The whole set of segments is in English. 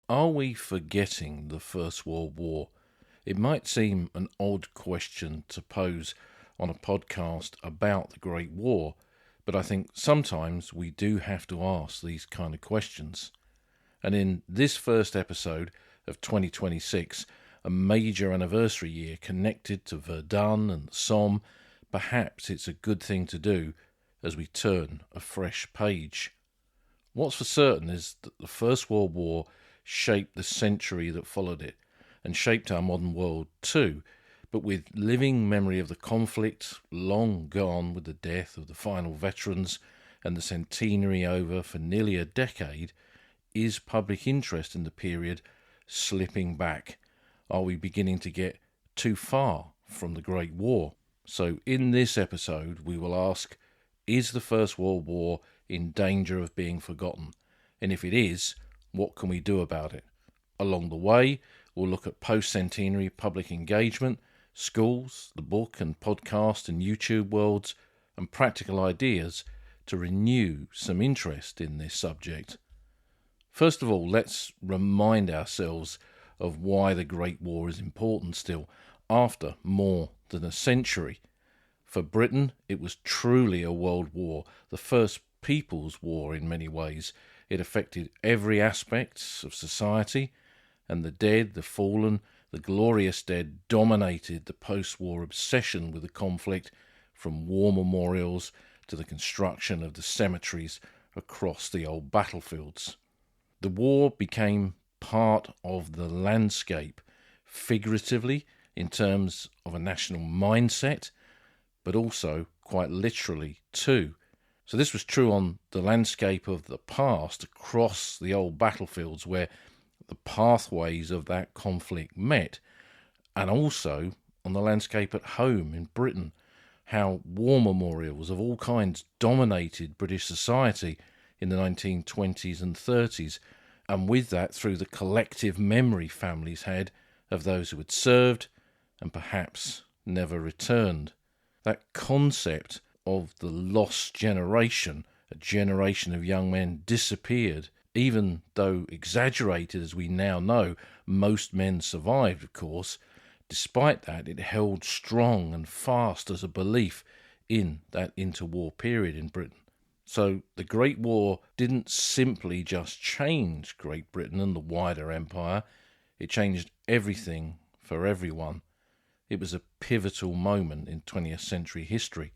Are we forgetting the First World War? It might seem an odd question to pose on a podcast about the Great War, but I think sometimes we do have to ask these kind of questions. And in this first episode of 2026, a major anniversary year connected to Verdun and the Somme, perhaps it's a good thing to do as we turn a fresh page. What's for certain is that the First World War shaped the century that followed it, and shaped our modern world too, but with living memory of the conflict long gone with the death of the final veterans and the centenary over for nearly a decade, is public interest in the period slipping back? Are we beginning to get too far from the Great War? So in this episode we will ask, is the First World War in danger of being forgotten? And if it is, what can we do about it? Along the way, we'll look at post-centenary public engagement, schools, the book and podcast and YouTube worlds, and practical ideas to renew some interest in this subject. First of all, let's remind ourselves of why the Great War is important still, after more than a century. For Britain, it was truly a world war, the first people's war in many ways. It affected every aspect of society, and the dead, the fallen, the glorious dead dominated the post-war obsession with the conflict, from war memorials to the construction of the cemeteries across the old battlefields. The war became part of the landscape, figuratively in terms of a national mindset, but also quite literally too. So this was true on the landscape of the past across the old battlefields where the pathways of that conflict met, and also on the landscape at home in Britain, how war memorials of all kinds dominated British society in the 1920s and 30s, and with that through the collective memory families had of those who had served and perhaps never returned. That concept of the lost generation, a generation of young men disappeared, even though exaggerated as we now know, most men survived, of course. Despite that, it held strong and fast as a belief in that interwar period in Britain. So the Great War didn't simply just change Great Britain and the wider empire, it changed everything for everyone. It was a pivotal moment in 20th century history.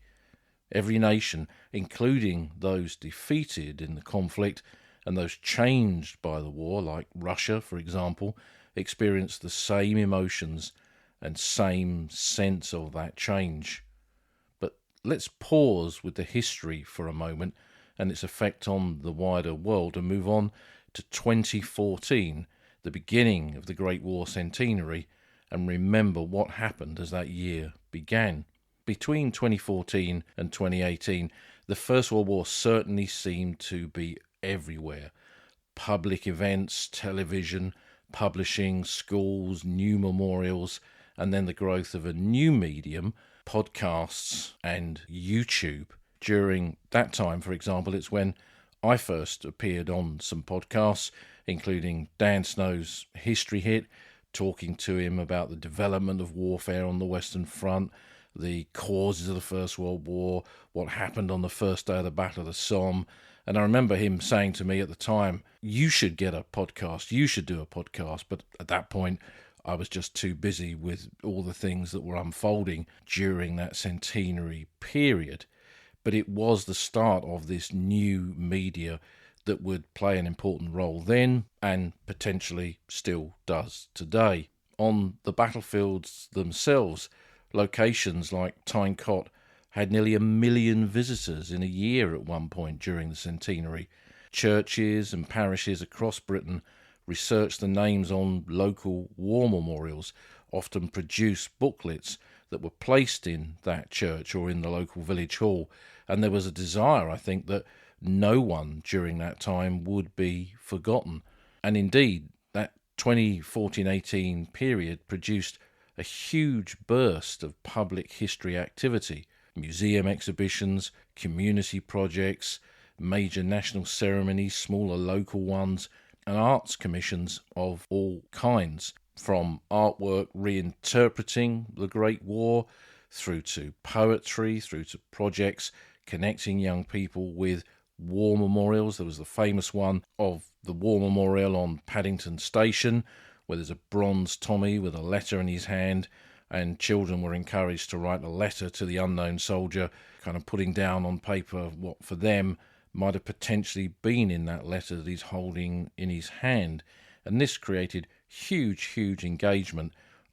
Every nation, including those defeated in the conflict and those changed by the war, like Russia, for example, experienced the same emotions and same sense of that change. But let's pause with the history for a moment and its effect on the wider world and move on to 2014, the beginning of the Great War Centenary, and remember what happened as that year began. Between 2014 and 2018, the First World War certainly seemed to be everywhere. Public events, television, publishing, schools, new memorials, and then the growth of a new medium, podcasts and YouTube. During that time, for example, it's when I first appeared on some podcasts, including Dan Snow's History Hit, talking to him about the development of warfare on the Western Front, the causes of the First World War, what happened on the first day of the Battle of the Somme. And I remember him saying to me at the time, you should get a podcast, you should do a podcast. But at that point, I was just too busy with all the things that were unfolding during that centenary period. But it was the start of this new media that would play an important role then and potentially still does today. On the battlefields themselves, locations like Tyne Cot had nearly 1 million visitors in a year at one point during the centenary. Churches and parishes across Britain researched the names on local war memorials, often produced booklets that were placed in that church or in the local village hall, and there was a desire, I think, that no one during that time would be forgotten. And indeed, that 2014-18 period produced a huge burst of public history activity, museum exhibitions, community projects, major national ceremonies, smaller local ones, and arts commissions of all kinds, from artwork reinterpreting the Great War, through to poetry, through to projects connecting young people with war memorials. There was the famous one of the war memorial on Paddington Station, where there's a bronze Tommy with a letter in his hand, and children were encouraged to write a letter to the unknown soldier, kind of putting down on paper what for them might have potentially been in that letter that he's holding in his hand. And this created huge engagement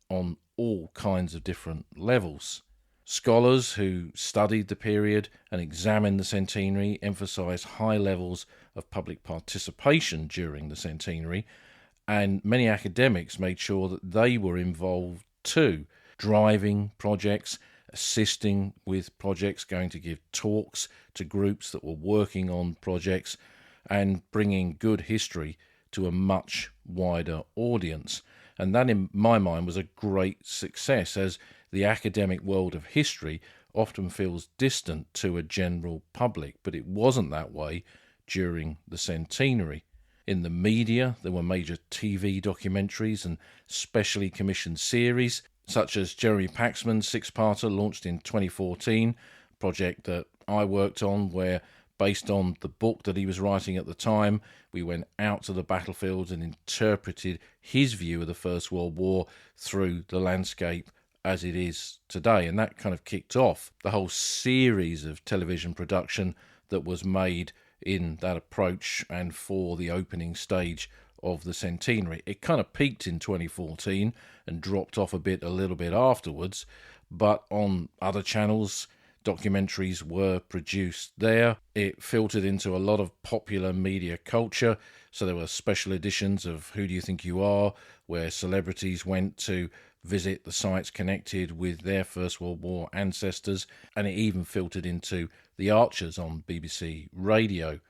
on all kinds of different levels. Scholars who studied the period and examined the centenary emphasised high levels of public participation during the centenary, and many academics made sure that they were involved too, driving projects, assisting with projects, going to give talks to groups that were working on projects, and bringing good history to a much wider audience. And that, in my mind, was a great success, as the academic world of history often feels distant to a general public, but it wasn't that way during the centenary. In the media, there were major TV documentaries and specially commissioned series, such as Jeremy Paxman's six-parter launched in 2014, a project that I worked on where, based on the book that he was writing at the time, we went out to the battlefields and interpreted his view of the First World War through the landscape as it is today. And that kind of kicked off the whole series of television production that was made in that approach and for the opening stage of the centenary. It kind of peaked in 2014 and dropped off a little bit afterwards, but on other channels, documentaries were produced there. It filtered into a lot of popular media culture, so there were special editions of Who Do You Think You Are, where celebrities went to visit the sites connected with their First World War ancestors, and it even filtered into The Archers on BBC Radio.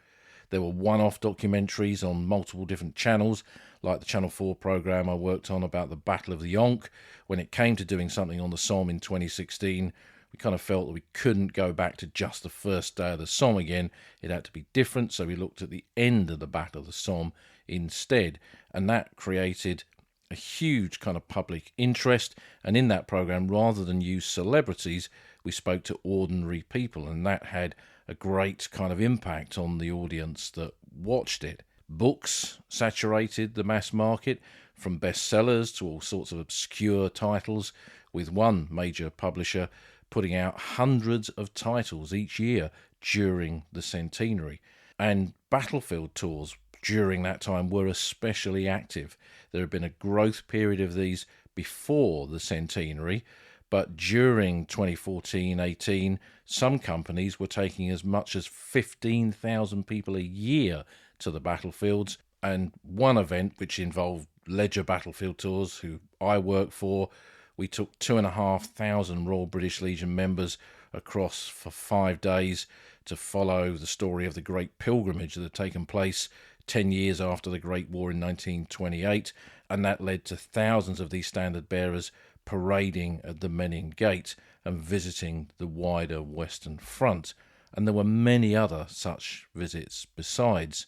There were one-off documentaries on multiple different channels, like the Channel 4 programme I worked on about the Battle of the Yonk. When it came to doing something on the Somme in 2016, we kind of felt that we couldn't go back to just the first day of the Somme again. It had to be different, so we looked at the end of the Battle of the Somme instead. And that created a huge kind of public interest. And in that programme, rather than use celebrities, we spoke to ordinary people, and that had a great kind of impact on the audience that watched it. Books saturated the mass market, from bestsellers to all sorts of obscure titles, with one major publisher putting out hundreds of titles each year during the centenary. And battlefield tours during that time were especially active. There had been a growth period of these before the centenary, but during 2014-18, some companies were taking as much as 15,000 people a year to the battlefields. And one event, which involved Ledger Battlefield Tours, who I work for, we took 2,500 Royal British Legion members across for 5 days to follow the story of the Great Pilgrimage that had taken place 10 years after the Great War in 1928, and that led to thousands of these standard bearers parading at the Menin Gate and visiting the wider Western Front. And there were many other such visits besides.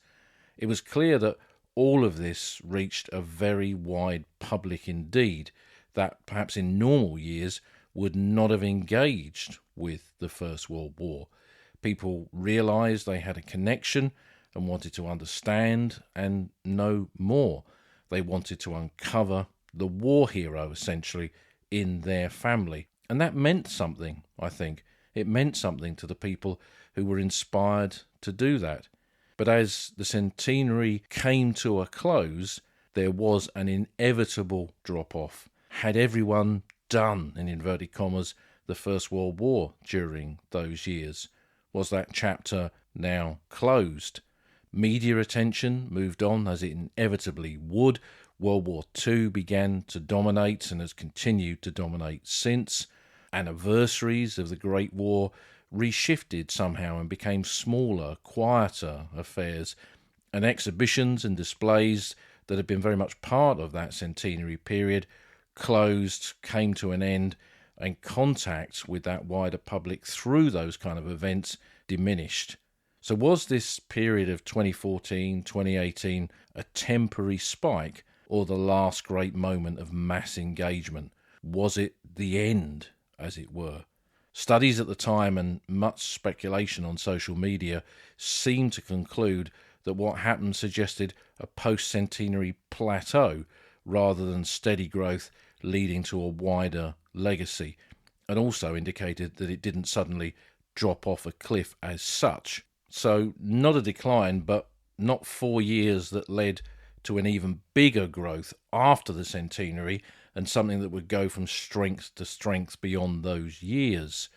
It was clear that all of this reached a very wide public indeed, that perhaps in normal years would not have engaged with the First World War. People realised they had a connection and wanted to understand and know more. They wanted to uncover the war hero, essentially, in their family. And that meant something, I think. It meant something to the people who were inspired to do that. But as the centenary came to a close, there was an inevitable drop-off. Had everyone done, in inverted commas, the First World War during those years? Was that chapter now closed? Media attention moved on, as it inevitably would. World War II began to dominate and has continued to dominate since. Anniversaries of the Great War reshifted somehow and became smaller, quieter affairs, and exhibitions and displays that had been very much part of that centenary period closed, came to an end, and contact with that wider public through those kind of events diminished. So was this period of 2014, 2018 a temporary spike, or the last great moment of mass engagement? Was it the end, as it were? Studies at the time and much speculation on social media seemed to conclude that what happened suggested a post-centenary plateau rather than steady growth leading to a wider legacy, and also indicated that it didn't suddenly drop off a cliff as such. So not a decline, but not 4 years that led to an even bigger growth after the centenary, and something that would go from strength to strength beyond those years.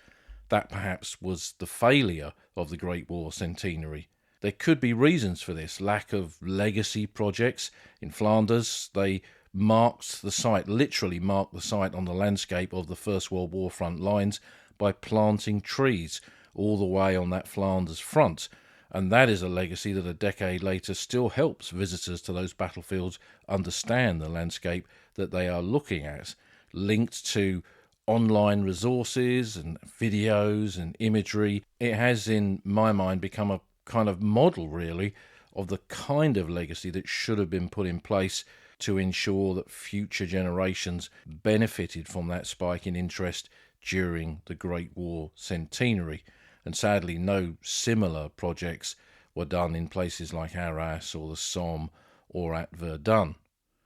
That perhaps was the failure of the Great War Centenary. There could be reasons for this: lack of legacy projects. In Flanders, they marked the site, literally marked the site on the landscape of the First World War front lines by planting trees all the way on that Flanders front. And that is a legacy that a decade later still helps visitors to those battlefields understand the landscape that they are looking at, linked to online resources and videos and imagery. It has, in my mind, become a kind of model, really, of the kind of legacy that should have been put in place to ensure that future generations benefited from that spike in interest during the Great War Centenary. And sadly, no similar projects were done in places like Arras or the Somme or at Verdun.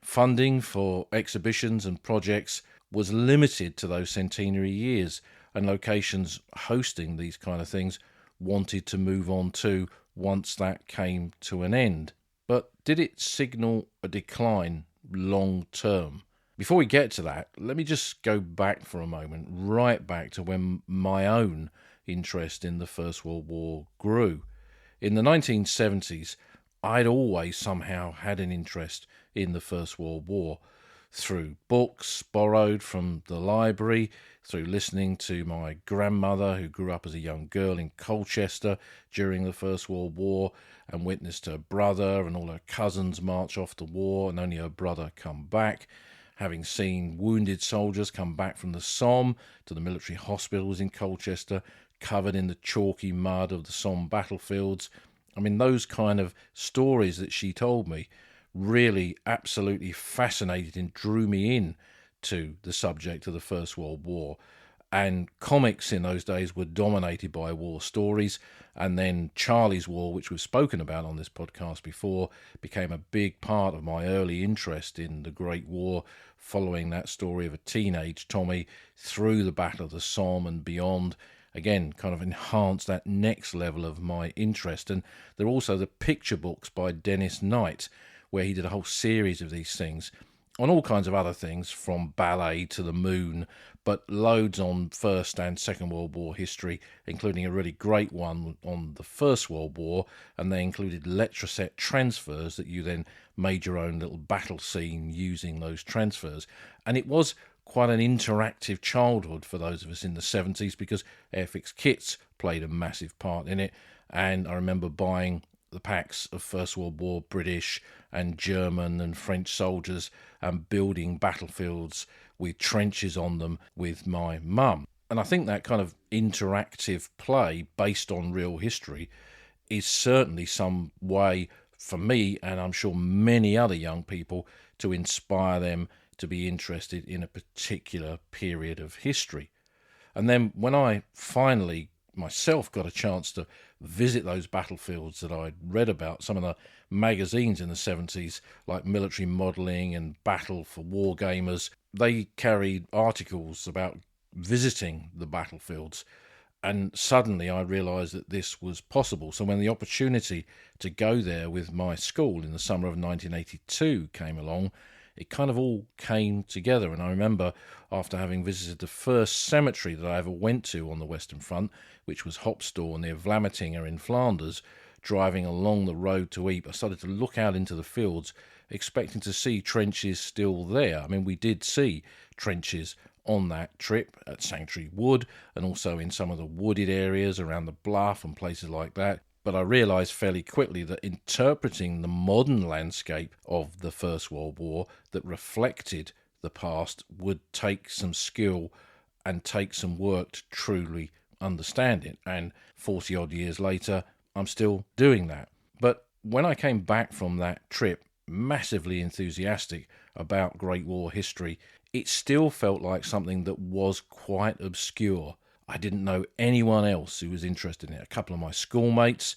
Funding for exhibitions and projects was limited to those centenary years, and locations hosting these kind of things wanted to move on too once that came to an end. But did it signal a decline long term? Before we get to that, let me just go back for a moment, right back to when my own interest in the First World War grew. In the 1970s, I'd always somehow had an interest in the First World War, through books borrowed from the library, through listening to my grandmother, who grew up as a young girl in Colchester during the First World War and witnessed her brother and all her cousins march off to war and only her brother come back, having seen wounded soldiers come back from the Somme to the military hospitals in Colchester, covered in the chalky mud of the Somme battlefields. I mean, those kind of stories that she told me really absolutely fascinated and drew me in to the subject of the First World War. And comics in those days were dominated by war stories, and then Charlie's War, which we've spoken about on this podcast before, became a big part of my early interest in the Great War, following that story of a teenage Tommy through the Battle of the Somme and beyond. Again, kind of enhanced that next level of my interest. And there are also the picture books by Dennis Knight, where he did a whole series of these things on all kinds of other things, from ballet to the moon, but loads on First and Second World War history, including a really great one on the First World War, and they included Letraset transfers that you then made your own little battle scene using those transfers. And it was quite an interactive childhood for those of us in the 70s, because Airfix kits played a massive part in it. And I remember buying the packs of First World War British and German and French soldiers and building battlefields with trenches on them with my mum. And I think that kind of interactive play based on real history is certainly some way for me, and I'm sure many other young people, to inspire them to be interested in a particular period of history. And then when I finally myself got a chance to visit those battlefields that I'd read about, some of the magazines in the 70s, like Military Modelling and Battle for War Gamers, they carried articles about visiting the battlefields. And suddenly I realised that this was possible. So when the opportunity to go there with my school in the summer of 1982 came along, it kind of all came together. And I remember, after having visited the first cemetery that I ever went to on the Western Front, which was Hopstore near Vlamertinge in Flanders, driving along the road to Ypres, I started to look out into the fields, expecting to see trenches still there. I mean, we did see trenches on that trip at Sanctuary Wood, and also in some of the wooded areas around the Bluff and places like that. But I realised fairly quickly that interpreting the modern landscape of the First World War that reflected the past would take some skill and take some work to truly understand it. And 40 odd years later, I'm still doing that. But when I came back from that trip, massively enthusiastic about Great War history, it still felt like something that was quite obscure. I didn't know anyone else who was interested in it. A couple of my schoolmates,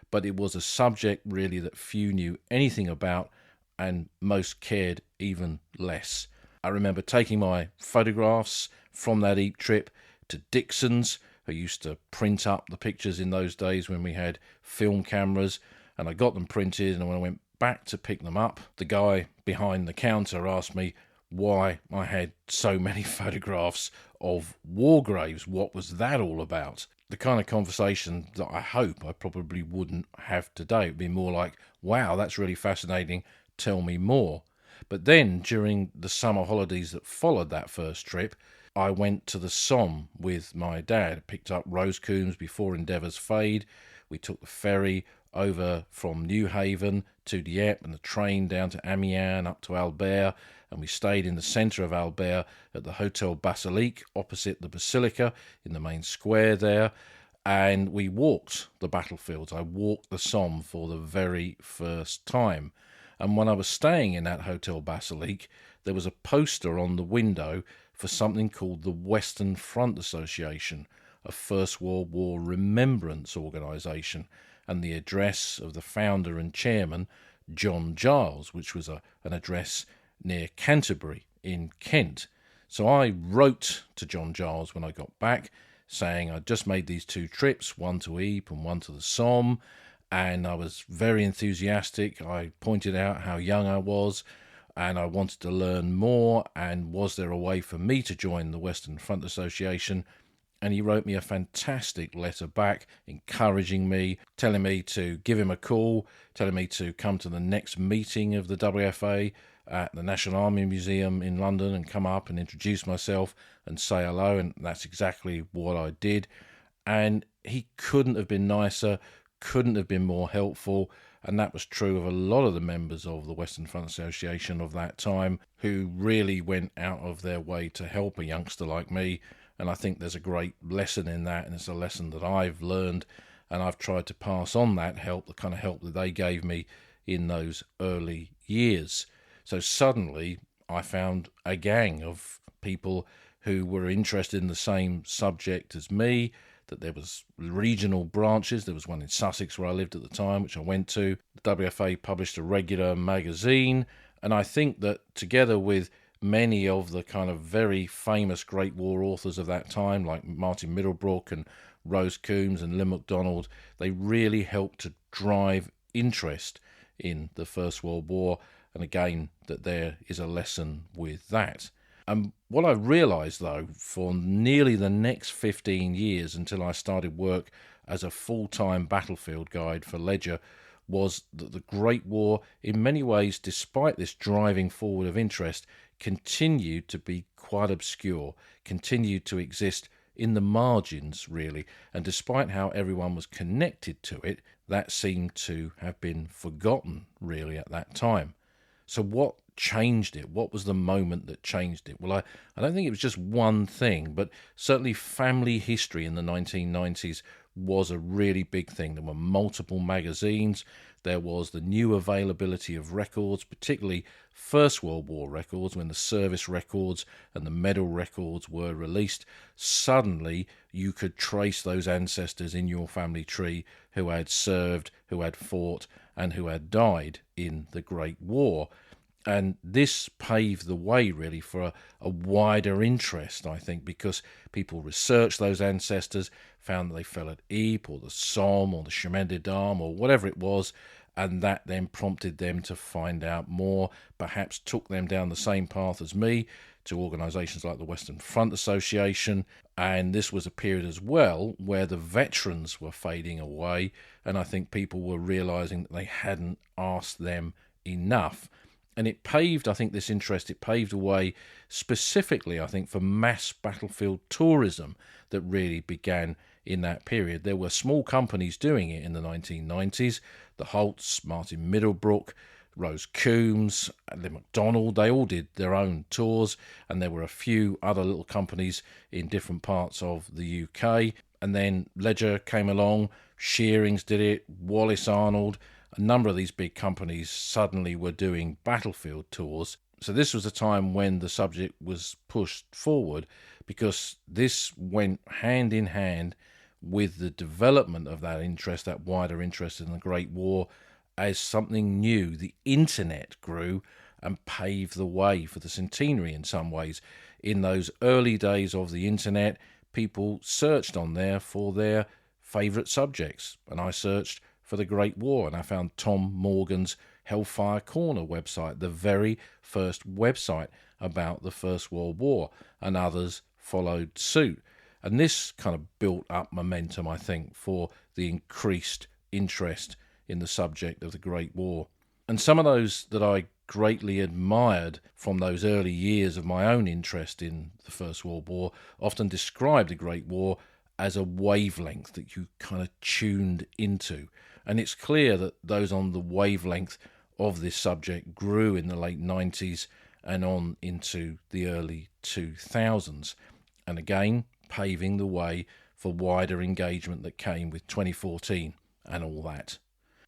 but it was a subject really that few knew anything about, and most cared even less. I remember taking my photographs from that Ypres trip to Dixon's, who used to print up the pictures in those days when we had film cameras, and I got them printed, and when I went back to pick them up, the guy behind the counter asked me why I had so many photographs of war graves. What was that all about? The kind of conversation that I hope I probably wouldn't have today. It would be more like, wow, that's really fascinating, tell me more. But then, during the summer holidays that followed that first trip, I went to the Somme with my dad, picked up rose combs before endeavours fade. We took the ferry over from Newhaven to Dieppe and the train down to Amiens, up to Albert, and we stayed in the centre of Albert at the Hotel Basilique, opposite the Basilica, in the main square there, and we walked the battlefields. I walked the Somme for the very first time. And when I was staying in that Hotel Basilique, there was a poster on the window for something called the Western Front Association, a First World War remembrance organisation, and the address of the founder and chairman, John Giles, which was an address near Canterbury in Kent. So I wrote to John Giles when I got back, saying I'd just made these 2 trips, one to Ypres and one to the Somme, and I was very enthusiastic. I pointed out how young I was, and I wanted to learn more, and was there a way for me to join the Western Front Association? And he wrote me a fantastic letter back, encouraging me, telling me to give him a call, telling me to come to the next meeting of the WFA at the National Army Museum in London and come up and introduce myself and say hello, and that's exactly what I did. And he couldn't have been nicer, couldn't have been more helpful, and that was true of a lot of the members of the Western Front Association of that time, who really went out of their way to help a youngster like me. And I think there's a great lesson in that, and it's a lesson that I've learned, and I've tried to pass on that help, the kind of help that they gave me in those early years. So suddenly I found a gang of people who were interested in the same subject as me, that there was regional branches. There was one in Sussex where I lived at the time, which I went to. The WFA published a regular magazine, and I think that together with many of the kind of very famous Great War authors of that time, like Martin Middlebrook and Rose Coombs and Lynn MacDonald, they really helped to drive interest in the First World War, and again, that there is a lesson with that. And what I realised, though, for nearly the next 15 years until I started work as a full-time battlefield guide for Ledger, was that the Great War, in many ways, despite this driving forward of interest, continued to be quite obscure, continued to exist in the margins, really. And despite how everyone was connected to it, that seemed to have been forgotten, really, at that time. So what changed it? What was the moment that changed it? Well, I don't think it was just one thing, but certainly family history in the 1990s was a really big thing. There were multiple magazines. There was the new availability of records, particularly First World War records, when the service records and the medal records were released. Suddenly, you could trace those ancestors in your family tree who had served, who had fought, and who had died in the Great War. And this paved the way, really, for a wider interest, I think, because people researched those ancestors, found that they fell at Ypres or the Somme or the Chemin des Dames or whatever it was, and that then prompted them to find out more, perhaps took them down the same path as me to organisations like the Western Front Association. And this was a period as well where the veterans were fading away, and I think people were realising that they hadn't asked them enough. And it paved, I think, this interest, it paved a way specifically, I think, for mass battlefield tourism that really began in that period. There were small companies doing it in the 1990s, the Holts, Martin Middlebrook, Rose Coombs, the McDonald, they all did their own tours, and there were a few other little companies in different parts of the UK. And then Ledger came along, Shearings did it, Wallace Arnold. A number of these big companies suddenly were doing battlefield tours. So this was a time when the subject was pushed forward, because this went hand in hand with the development of that interest, that wider interest in the Great War, as something new. The internet grew and paved the way for the centenary in some ways. In those early days of the internet, people searched on there for their favourite subjects, and I searched for the Great War, and I found Tom Morgan's Hellfire Corner website, the very first website about the First World War, and others followed suit. And this kind of built up momentum, I think, for the increased interest in the subject of the Great War. And some of those that I greatly admired from those early years of my own interest in the First World War often described the Great War as a wavelength that you kind of tuned into. And it's clear that those on the wavelength of this subject grew in the late 90s and on into the early 2000s. And again, paving the way for wider engagement that came with 2014 and all that.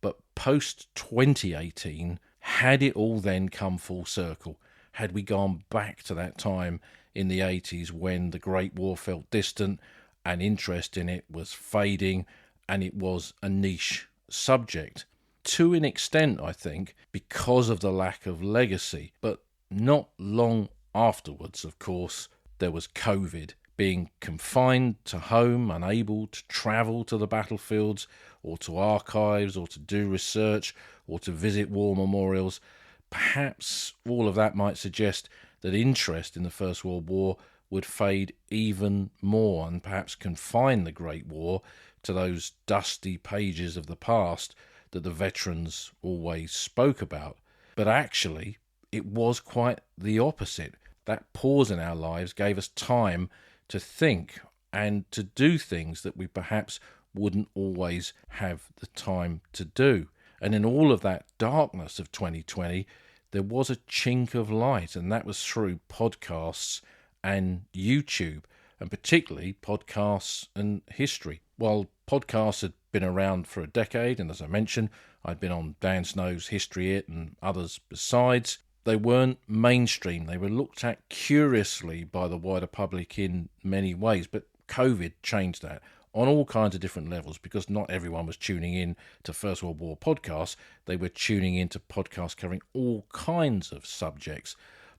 But post-2018, had it all then come full circle? Had we gone back to that time in the 80s when the Great War felt distant and interest in it was fading and it was a niche subject? To an extent, I think, because of the lack of legacy. But not long afterwards, of course, there was COVID. Being confined to home, unable to travel to the battlefields or to archives or to do research or to visit war memorials, perhaps all of that might suggest that interest in the First World War would fade even more and perhaps confine the Great War to those dusty pages of the past that the veterans always spoke about. But actually, it was quite the opposite. That pause in our lives gave us time to think and to do things that we perhaps wouldn't always have the time to do. And in all of that darkness of 2020, there was a chink of light, and that was through podcasts and YouTube, and particularly podcasts and history. While podcasts had been around for a decade, and as I mentioned, I'd been on Dan Snow's History It and others besides, they weren't mainstream. They were looked at curiously by the wider public in many ways, but COVID changed that on all kinds of different levels, because not everyone was tuning in to First World War podcasts. They were tuning into podcasts covering all kinds of subjects,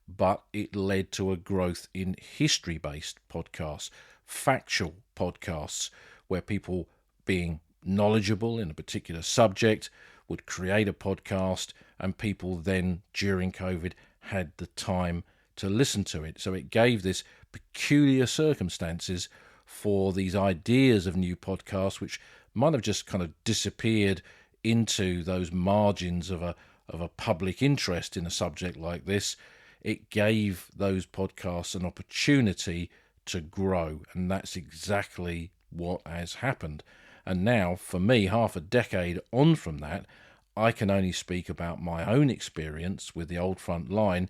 but it led to a growth in history-based podcasts, factual podcasts, where people being knowledgeable in a particular subject would create a podcast, and people then, during COVID, had the time to listen to it. So it gave this peculiar circumstances for these ideas of new podcasts, which might have just kind of disappeared into those margins of a public interest in a subject like this. It gave those podcasts an opportunity to grow, and that's exactly what has happened. And now, for me, half a decade on from that, I can only speak about my own experience with the Old Front Line,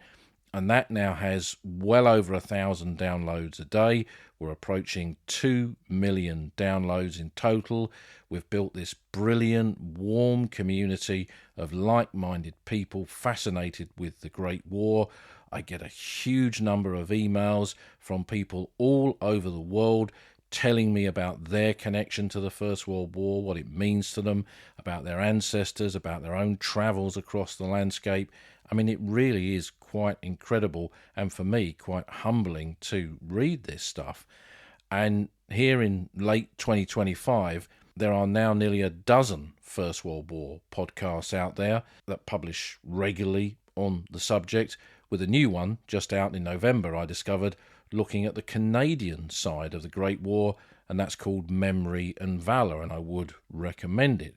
and that now has well over 1,000 downloads a day. We're approaching 2 million downloads in total. We've built this brilliant, warm community of like-minded people fascinated with the Great War. I get a huge number of emails from people all over the world telling me about their connection to the First World War, what it means to them, about their ancestors, about their own travels across the landscape. I mean, it really is quite incredible, and for me, quite humbling to read this stuff. And here in late 2025, there are now nearly a dozen First World War podcasts out there that publish regularly on the subject, with a new one just out in November, I discovered, looking at the Canadian side of the Great War, and that's called Memory and Valour, and I would recommend it.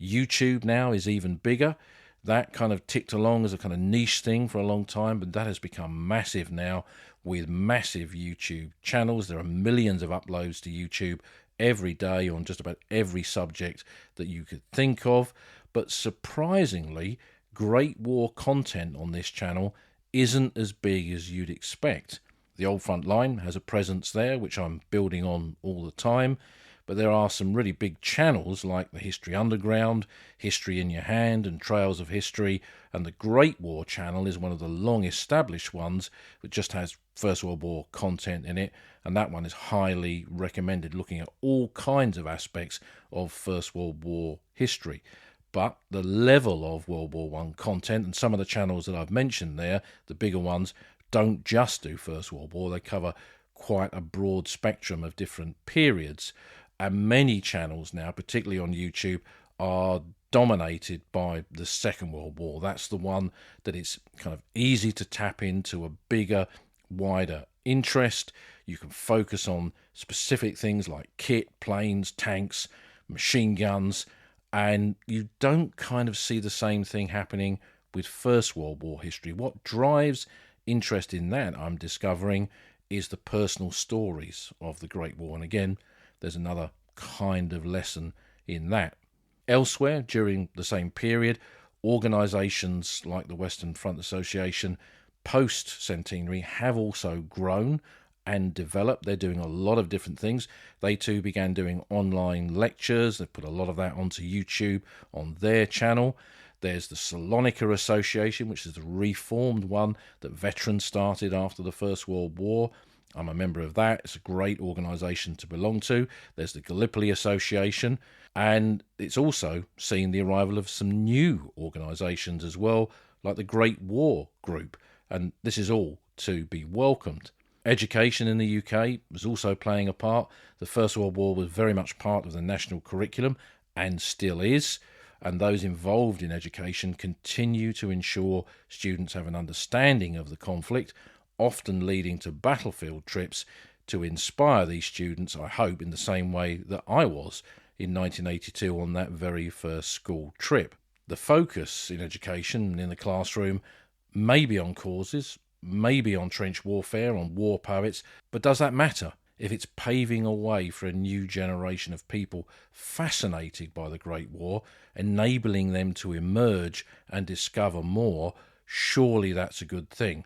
YouTube now is even bigger. That kind of ticked along as a kind of niche thing for a long time, but that has become massive now with massive YouTube channels. There are millions of uploads to YouTube every day on just about every subject that you could think of. But surprisingly, Great War content on this channel isn't as big as you'd expect. The Old Front Line has a presence there, which I'm building on all the time, but there are some really big channels like the History Underground, History in Your Hand, and Trails of History, and the Great War channel is one of the long-established ones that just has First World War content in it, and that one is highly recommended, looking at all kinds of aspects of First World War history. But the level of World War I content, and some of the channels that I've mentioned there, the bigger ones, don't just do First World War, they cover quite a broad spectrum of different periods. And many channels now, particularly on YouTube, are dominated by the Second World War. That's the one that it's kind of easy to tap into a bigger, wider interest. You can focus on specific things like kit, planes, tanks, machine guns, and you don't kind of see the same thing happening with First World War history. What drives interest in that, I'm discovering, is the personal stories of the Great War. And again, there's another kind of lesson in that. Elsewhere, during the same period, organisations like the Western Front Association, post-centenary, have also grown and developed. They're doing a lot of different things. They too began doing online lectures. They put a lot of that onto YouTube on their channel. There's the Salonika Association, which is the reformed one that veterans started after the First World War. I'm a member of that. It's a great organisation to belong to. There's the Gallipoli Association, and it's also seen the arrival of some new organisations as well, like the Great War Group, and this is all to be welcomed. Education in the UK was also playing a part. The First World War was very much part of the national curriculum, and still is, and those involved in education continue to ensure students have an understanding of the conflict, often leading to battlefield trips to inspire these students, I hope, in the same way that I was in 1982 on that very first school trip. The focus in education and in the classroom may be on causes, may be on trench warfare, on war poets, but does that matter if it's paving a way for a new generation of people fascinated by the Great War, enabling them to emerge and discover more? Surely that's a good thing.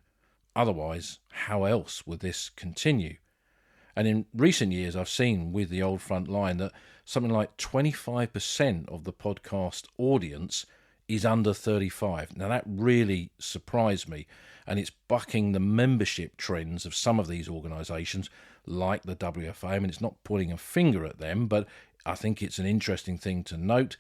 Otherwise, how else would this continue? And in recent years, I've seen with the Old Front Line that something like 25% of the podcast audience is under 35. Now, that really surprised me, and it's bucking the membership trends of some of these organisations, like the WFA. I mean, it's not pointing a finger at them, but I think it's an interesting thing to note,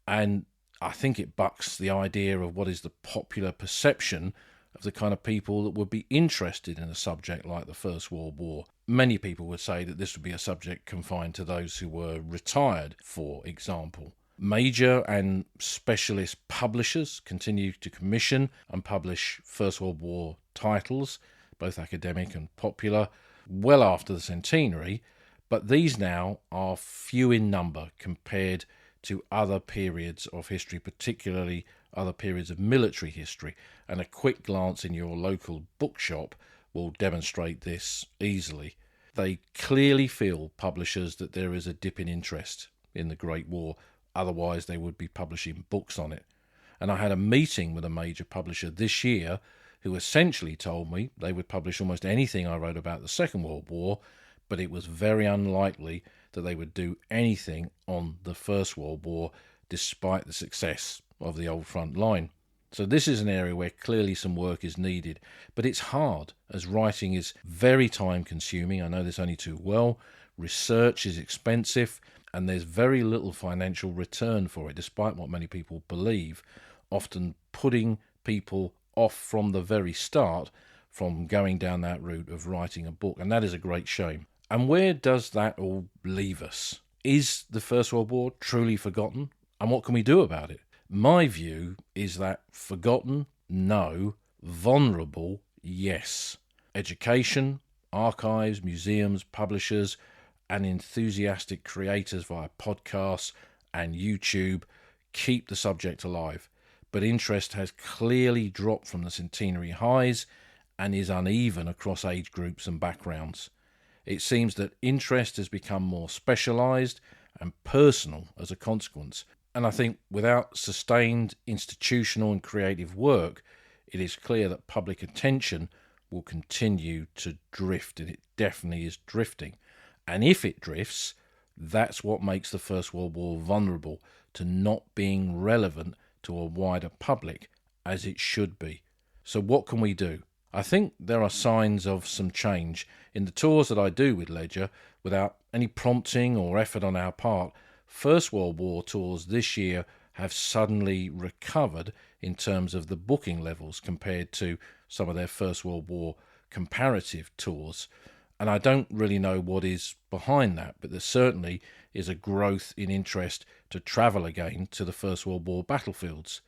and I think it bucks the idea of what is the popular perception of the kind of people that would be interested in a subject like the First World War. Many people would say that this would be a subject confined to those who were retired, for example. Major and specialist publishers continue to commission and publish First World War titles, both academic and popular, well after the centenary, but these now are few in number compared to other periods of history, particularly other periods of military history, and a quick glance in your local bookshop will demonstrate this easily. They clearly feel, publishers, that there is a dip in interest in the Great War, otherwise they would be publishing books on it. And I had a meeting with a major publisher this year who essentially told me they would publish almost anything I wrote about the Second World War, but it was very unlikely that they would do anything on the First World War, despite the success of the Old Front Line. So this is an area where clearly some work is needed, but it's hard, as writing is very time consuming. I know this only too well. Research is expensive, and there's very little financial return for it, despite what many people believe, often putting people off from the very start from going down that route of writing a book, and that is a great shame. And where does that all leave us? Is the First World War truly forgotten? And what can we do about it? My view is that forgotten, no. Vulnerable, yes. Education, archives, museums, publishers, and enthusiastic creators via podcasts and YouTube keep the subject alive. But interest has clearly dropped from the centenary highs and is uneven across age groups and backgrounds. It seems that interest has become more specialised and personal as a consequence. And I think without sustained institutional and creative work, it is clear that public attention will continue to drift, and it definitely is drifting. And if it drifts, that's what makes the First World War vulnerable to not being relevant to a wider public as it should be. So what can we do? I think there are signs of some change. In the tours that I do with Ledger, without any prompting or effort on our part, First World War tours this year have suddenly recovered in terms of the booking levels compared to some of their First World War comparative tours. And I don't really know what is behind that, but there certainly is a growth in interest to travel again to the First World War battlefields.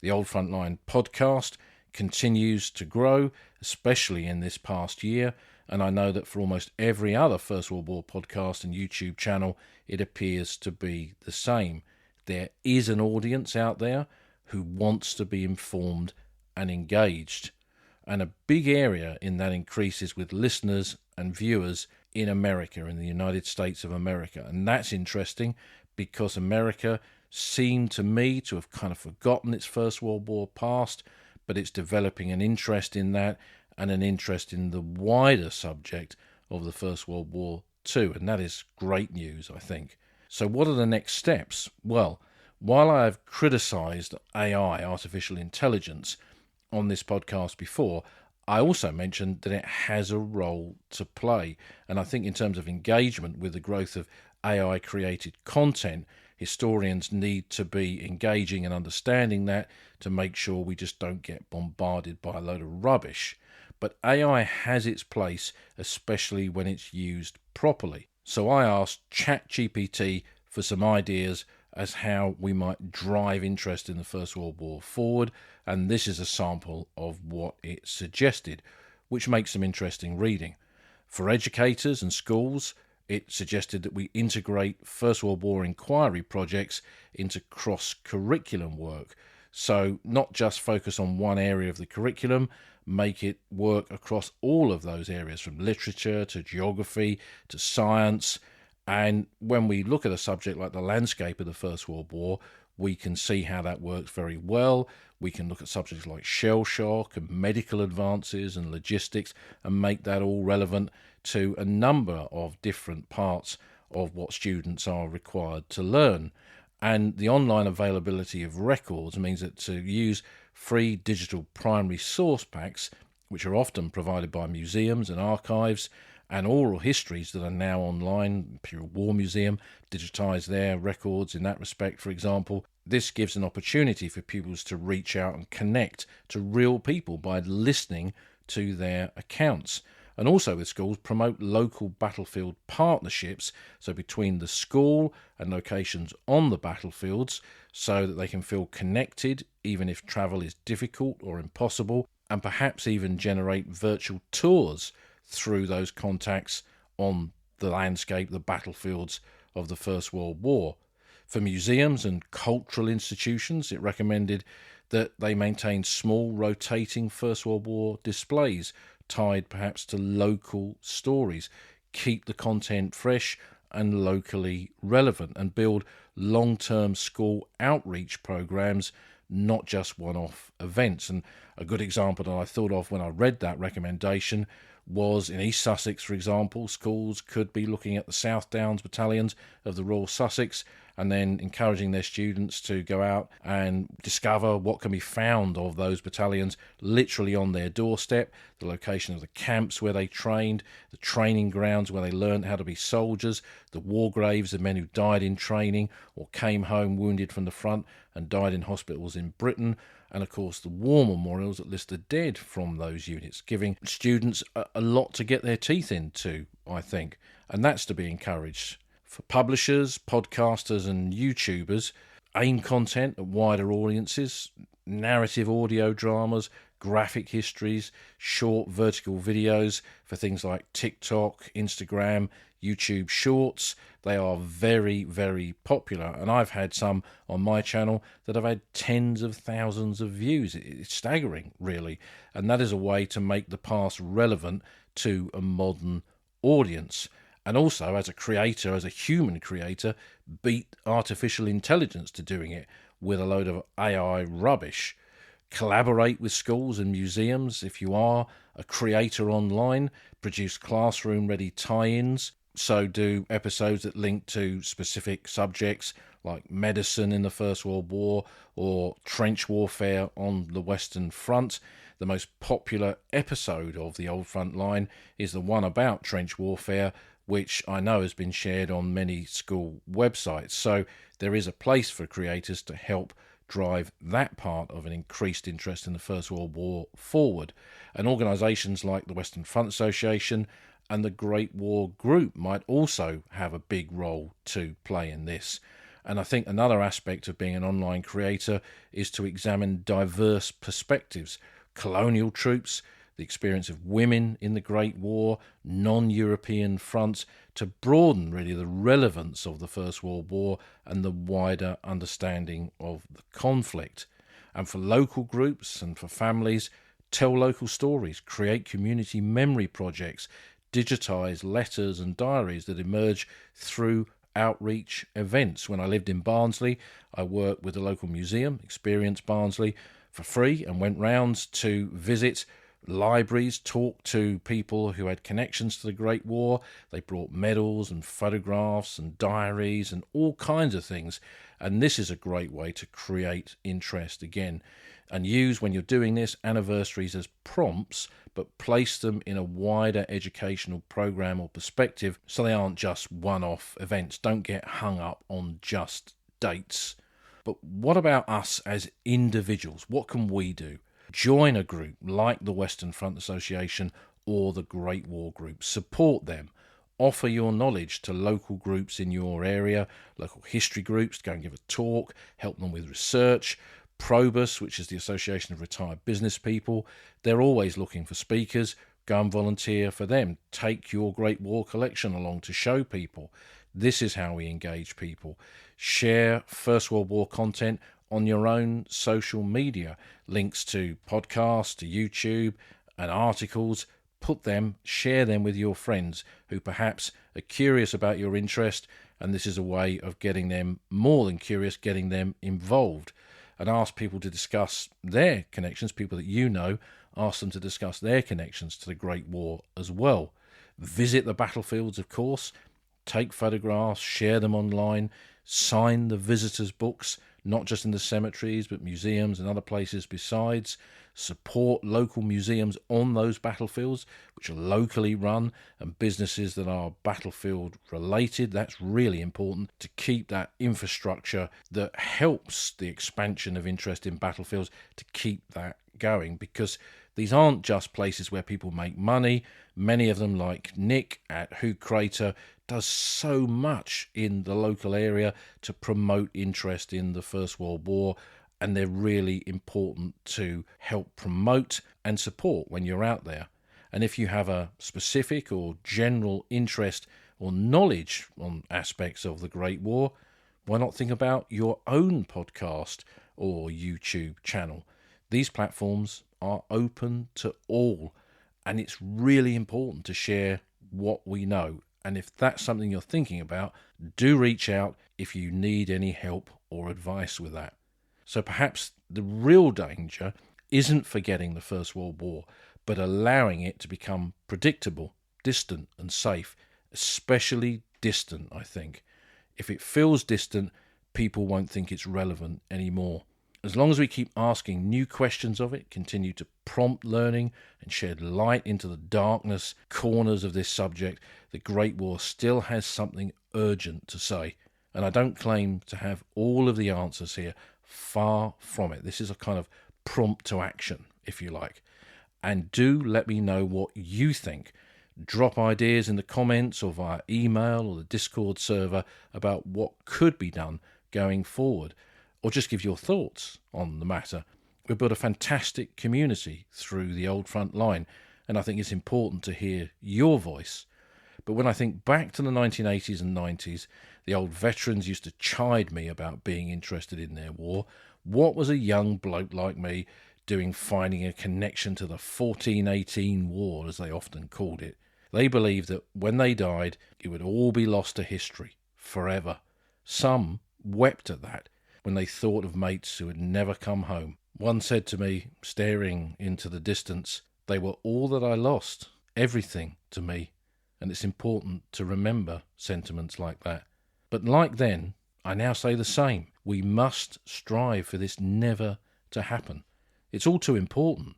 The Old Frontline podcast continues to grow, especially in this past year, and I know that for almost every other First World War podcast and YouTube channel, it appears to be the same. There is an audience out there who wants to be informed and engaged. And a big area in that increase is with listeners and viewers in America, in the United States of America. And that's interesting because America seemed to me to have kind of forgotten its First World War past, but it's developing an interest in that and an interest in the wider subject of the First World War too. And that is great news, I think. So what are the next steps? Well, while I have criticised AI, artificial intelligence, on this podcast before, I also mentioned that it has a role to play. And I think in terms of engagement with the growth of AI-created content, historians need to be engaging and understanding that to make sure we just don't get bombarded by a load of rubbish. But AI has its place, especially when it's used properly. So I asked ChatGPT for some ideas as how we might drive interest in the First World War forward, and this is a sample of what it suggested, which makes some interesting reading. For educators and schools, it suggested that we integrate First World War inquiry projects into cross-curriculum work, so not just focus on one area of the curriculum, make it work across all of those areas, from literature to geography to science. And when we look at a subject like the landscape of the First World War, we can see how that works very well. We can look at subjects like shell shock and medical advances and logistics and make that all relevant to a number of different parts of what students are required to learn. And the online availability of records means that to use free digital primary source packs, which are often provided by museums and archives, and oral histories that are now online, Imperial War Museum digitised their records in that respect, for example. This gives an opportunity for pupils to reach out and connect to real people by listening to their accounts. And also with schools, promote local battlefield partnerships, so between the school and locations on the battlefields, so that they can feel connected even if travel is difficult or impossible, and perhaps even generate virtual tours through those contacts on the landscape, the battlefields of the First World War. For museums and cultural institutions, it recommended that they maintain small rotating First World War displays tied perhaps to local stories, keep the content fresh and locally relevant, and build long-term school outreach programs, not just one-off events. And a good example that I thought of when I read that recommendation was in East Sussex, for example. Schools could be looking at the South Downs battalions of the Royal Sussex and then encouraging their students to go out and discover what can be found of those battalions literally on their doorstep, the location of the camps where they trained, the training grounds where they learned how to be soldiers, the war graves of men who died in training or came home wounded from the front and died in hospitals in Britain, and of course the war memorials that list the dead from those units, giving students a lot to get their teeth into, I think, and that's to be encouraged. For publishers, podcasters and YouTubers, aim content at wider audiences, narrative audio dramas, graphic histories, short vertical videos for things like TikTok, Instagram, YouTube Shorts. They are very, very popular, and I've had some on my channel that have had tens of thousands of views. It's staggering, really, and that is a way to make the past relevant to a modern audience. And also, as a creator, as a human creator, beat artificial intelligence to doing it with a load of AI rubbish. Collaborate with schools and museums if you are a creator online. Produce classroom-ready tie-ins. So do episodes that link to specific subjects like medicine in the First World War or trench warfare on the Western Front. The most popular episode of the Old Front Line is the one about trench warfare, which I know has been shared on many school websites. So there is a place for creators to help drive that part of an increased interest in the First World War forward. And organisations like the Western Front Association and the Great War Group might also have a big role to play in this. And I think another aspect of being an online creator is to examine diverse perspectives. Colonial troops, the experience of women in the Great War, non-European fronts, to broaden really the relevance of the First World War and the wider understanding of the conflict. And for local groups and for families, tell local stories, create community memory projects, digitise letters and diaries that emerge through outreach events. When I lived in Barnsley, I worked with the local museum, Experience Barnsley, for free and went round to visit libraries, talk to people who had connections to the Great War. They brought medals and photographs and diaries and all kinds of things. And this is a great way to create interest again. And use, when you're doing this, anniversaries as prompts, but place them in a wider educational program or perspective so they aren't just one-off events. Don't get hung up on just dates. But what about us as individuals? What can we do? Join a group like the Western Front Association or the Great War Group. Support them. Offer your knowledge to local groups in your area, local history groups, go and give a talk, help them with research. Probus, which is the Association of Retired Business People, they're always looking for speakers. Go and volunteer for them. Take your Great War collection along to show people. This is how we engage people. Share First World War content on your own social media. Links to podcasts, to YouTube, and articles. Share them with your friends who perhaps are curious about your interest, and this is a way of getting them more than curious, getting them involved. And ask people to discuss their connections, people that you know, ask them to discuss their connections to the Great War as well. Visit the battlefields, of course, take photographs, share them online, sign the visitors' books, not just in the cemeteries, but museums and other places besides. Support local museums on those battlefields, which are locally run, and businesses that are battlefield related. That's really important to keep that infrastructure that helps the expansion of interest in battlefields, to keep that going, because these aren't just places where people make money. Many of them, like Nick at Who Crater, does so much in the local area to promote interest in the First World War, and they're really important to help promote and support when you're out there. And if you have a specific or general interest or knowledge on aspects of the Great War, why not think about your own podcast or YouTube channel? These platforms are open to all, and it's really important to share what we know. And if that's something you're thinking about, do reach out if you need any help or advice with that. So perhaps the real danger isn't forgetting the First World War, but allowing it to become predictable, distant and safe, especially distant, I think. If it feels distant, people won't think it's relevant anymore. As long as we keep asking new questions of it, continue to prompt learning and shed light into the darkness corners of this subject, the Great War still has something urgent to say. And I don't claim to have all of the answers here. Far from it. This is a kind of prompt to action, if you like. And do let me know what you think. Drop ideas in the comments or via email or the Discord server about what could be done going forward, or just give your thoughts on the matter. We've built a fantastic community through the Old Front Line, and I think it's important to hear your voice. But when I think back to the 1980s and 90s, the old veterans used to chide me about being interested in their war. What was a young bloke like me doing finding a connection to the 1418 war, as they often called it? They believed that when they died, it would all be lost to history, forever. Some wept at that when they thought of mates who had never come home. One said to me, staring into the distance, "They were all that I lost, everything to me." And it's important to remember sentiments like that. But like then, I now say the same. We must strive for this never to happen. It's all too important.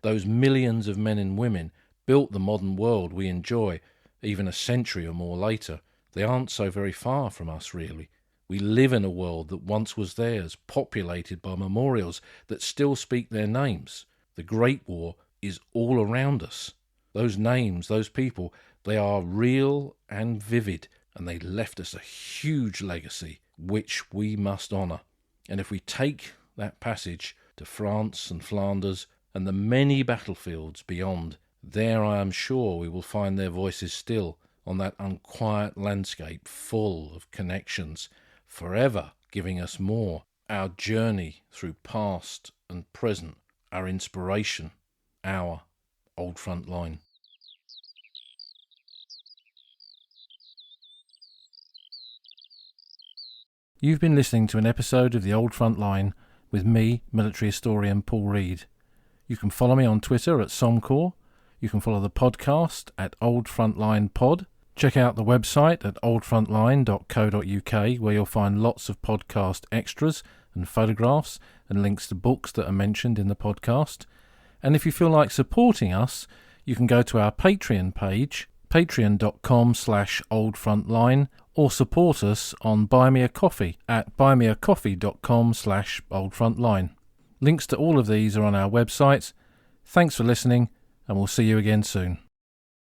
Those millions of men and women built the modern world we enjoy, even a century or more later. They aren't so very far from us, really. We live in a world that once was theirs, populated by memorials that still speak their names. The Great War is all around us. Those names, those people, they are real and vivid, and they left us a huge legacy, which we must honour. And if we take that passage to France and Flanders and the many battlefields beyond, there I am sure we will find their voices still on that unquiet landscape full of connections, forever giving us more, our journey through past and present, our inspiration, our Old Front Line. You've been listening to an episode of The Old Front Line with me, military historian Paul Reed. You can follow me on Twitter at Somcor. You can follow the podcast at Old Frontline Pod. Check out the website at oldfrontline.co.uk, where you'll find lots of podcast extras and photographs and links to books that are mentioned in the podcast. And if you feel like supporting us, you can go to our Patreon page, patreon.com/oldfrontline, or support us on Buy Me a Coffee at buymeacoffee.com/oldfrontline. Links to all of these are on our website. Thanks for listening, and we'll see you again soon.